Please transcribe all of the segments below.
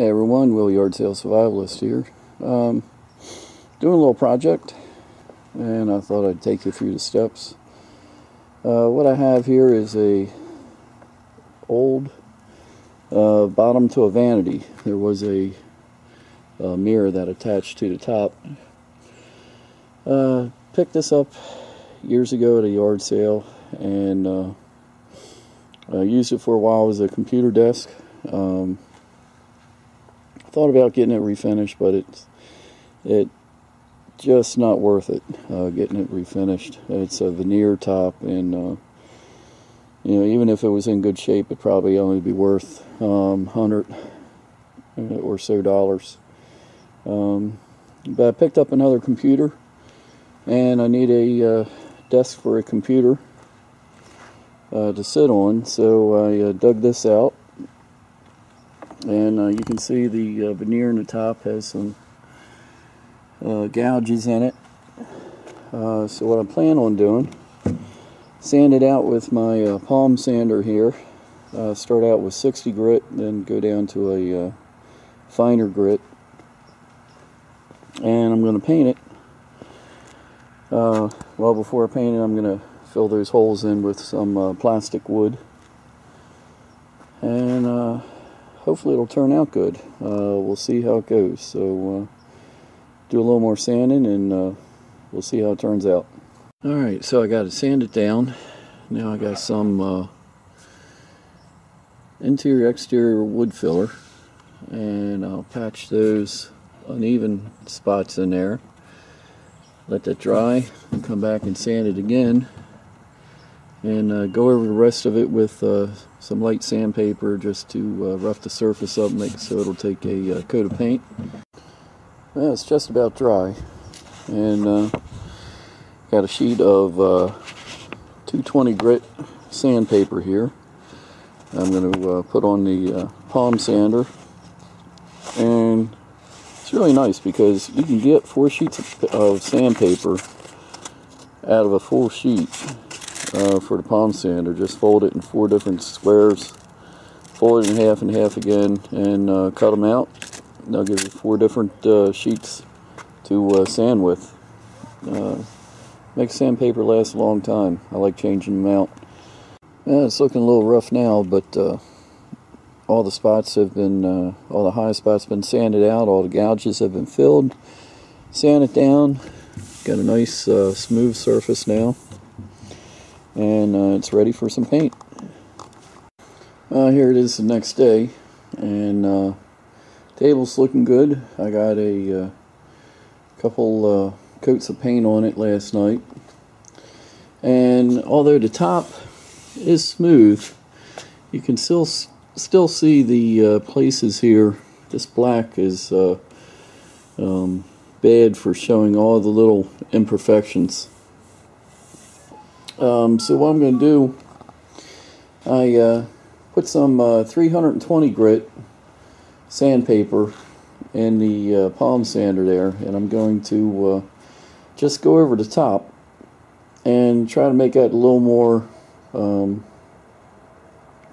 Hey everyone, Will Yard Sale Survivalist here. Doing a little project, and I thought I'd take you through the steps. What I have here is a old bottom to a vanity. There was a mirror that attached to the top. Picked this up years ago at a yard sale, and I used it for a while as a computer desk. Thought about getting it refinished, but it's just not worth it getting it refinished. It's a veneer top, and you know, even if it was in good shape, it'd probably only be worth $100 or so dollars. But I picked up another computer, and I need a desk for a computer to sit on, so I dug this out. And you can see the veneer in the top has some gouges in it. So what I plan on doing, sand it out with my palm sander here. Start out with 60 grit, then go down to a finer grit. And I'm going to paint it. Well, before I paint it, I'm going to fill those holes in with some plastic wood. And hopefully it'll turn out good. We'll see how it goes. So do a little more sanding, and we'll see how it turns out. Alright, so I got to sand it down. Now I got some interior exterior wood filler, and I'll patch those uneven spots in there. Let that dry and come back and sand it again, and go over the rest of it with some light sandpaper just to rough the surface up, make it so it'll take a coat of paint. Well, it's just about dry, and got a sheet of 220 grit sandpaper here. I'm going to put on the palm sander, and it's really nice because you can get 4 sheets of sandpaper out of a full sheet. For the palm sander. Just fold it in 4 different squares, fold it in half and half again, and cut them out. They'll give you 4 different sheets to sand with. Makes sandpaper last a long time. I like changing them out. It's looking a little rough now, but all the spots have been, all the high spots have been sanded out, all the gouges have been filled. Sand it down. Got a nice smooth surface now. And it's ready for some paint. Here it is the next day, and table's looking good. I got a couple coats of paint on it last night, and although the top is smooth, you can still see the places here. This black is bad for showing all the little imperfections. So what I'm going to do, I put some 320 grit sandpaper in the palm sander there, and I'm going to just go over the top and try to make that a little more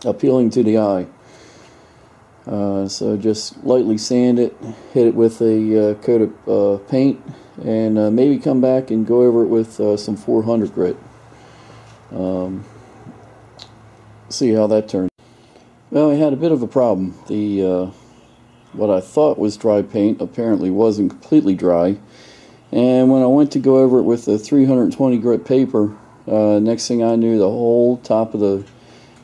appealing to the eye. So just lightly sand it, hit it with a coat of paint, and maybe come back and go over it with some 400 grit. See how that turns. Well, I had a bit of a problem. The what I thought was dry paint apparently wasn't completely dry, and when I went to go over it with the 320 grit paper, next thing I knew, the whole top of the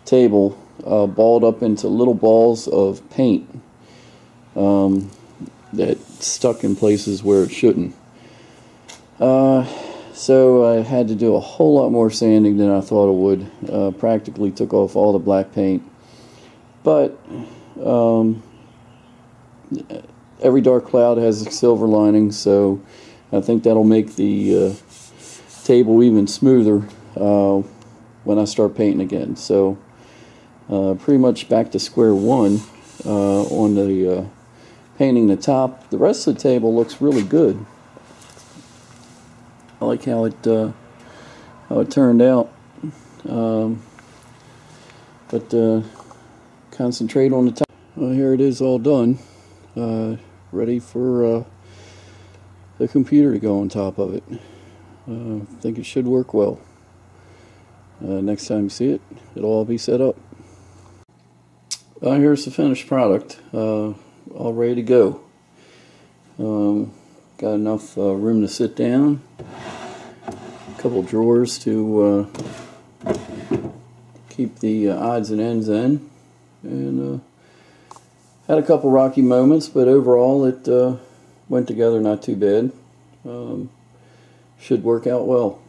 table balled up into little balls of paint that stuck in places where it shouldn't. So I had to do a whole lot more sanding than I thought it would. Practically took off all the black paint. But every dark cloud has a silver lining, so I think that'll make the table even smoother when I start painting again. So pretty much back to square one on the painting the top. The rest of the table looks really good. I like how it turned out, but concentrate on the top. Well, here it is all done. ready for the computer to go on top of it. I think it should work well. Next time you see it, it'll all be set up. Here's the finished product, all ready to go. Got enough room to sit down, a couple drawers to keep the odds and ends in, and had a couple rocky moments, but overall it went together not too bad. Should work out well.